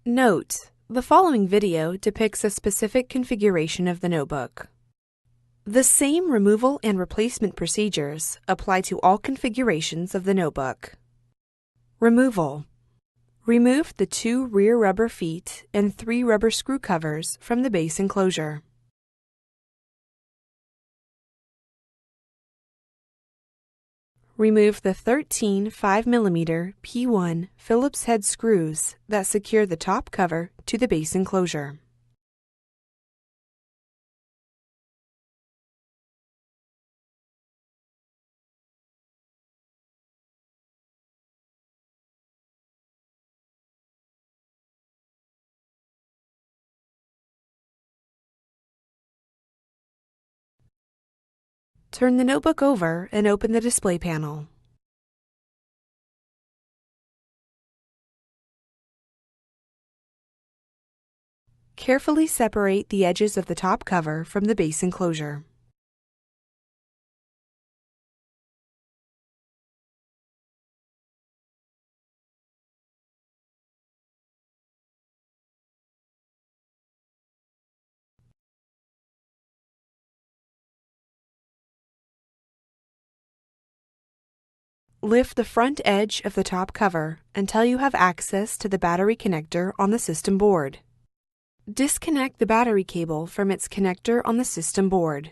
Note: the following video depicts a specific configuration of the notebook. The same removal and replacement procedures apply to all configurations of the notebook. Removal: remove the 2 rear rubber feet and 3 rubber screw covers from the base enclosure. Remove the 13 5mm P1 Phillips head screws that secure the top cover to the base enclosure. Turn the notebook over and open the display panel. Carefully separate the edges of the top cover from the base enclosure. Lift the front edge of the top cover until you have access to the battery connector on the system board. Disconnect the battery cable from its connector on the system board.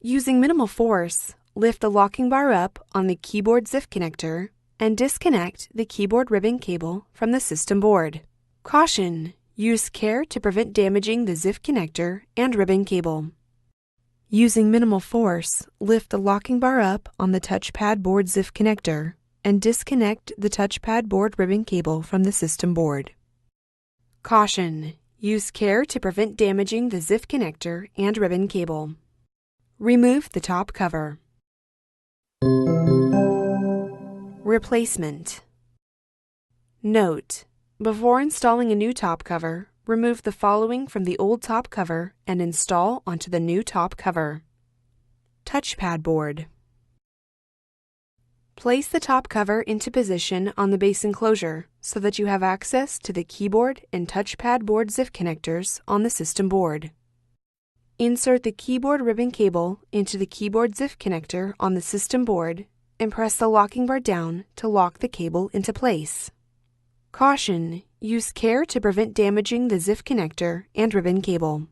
Using minimal force, lift the locking bar up on the keyboard ZIF connector and disconnect the keyboard ribbon cable from the system board. Caution: use care to prevent damaging the ZIF connector and ribbon cable. Using minimal force, lift the locking bar up on the touchpad board ZIF connector and disconnect the touchpad board ribbon cable from the system board. Caution: use care to prevent damaging the ZIF connector and ribbon cable. Remove the top cover. Replacement. Note: before installing a new top cover, remove the following from the old top cover and install onto the new top cover. Touchpad board. Place the top cover into position on the base enclosure so that you have access to the keyboard and touchpad board ZIF connectors on the system board. Insert the keyboard ribbon cable into the keyboard ZIF connector on the system board and press the locking bar down to lock the cable into place. Caution: use care to prevent damaging the ZIF connector and ribbon cable.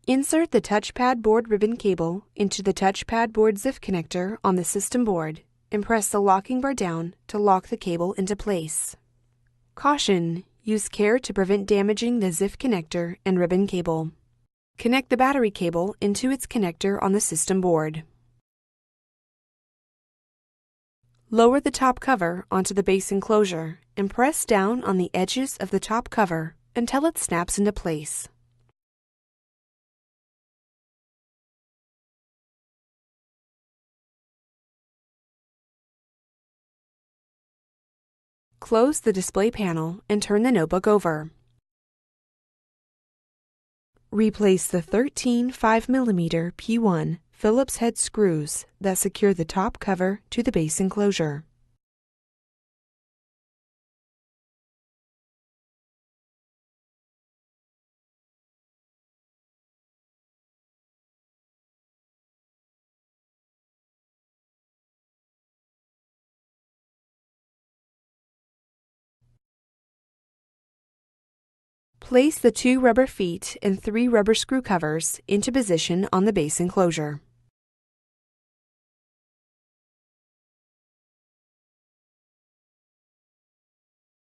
Insert the touchpad board ribbon cable into the touchpad board ZIF connector on the system board and press the locking bar down to lock the cable into place. Caution: use care to prevent damaging the ZIF connector and ribbon cable. Connect the battery cable into its connector on the system board. Lower the top cover onto the base enclosure and press down on the edges of the top cover until it snaps into place. Close the display panel and turn the notebook over. Replace the 13 5mm P1 Phillips head screws that secure the top cover to the base enclosure. Place the 2 rubber feet and 3 rubber screw covers into position on the base enclosure.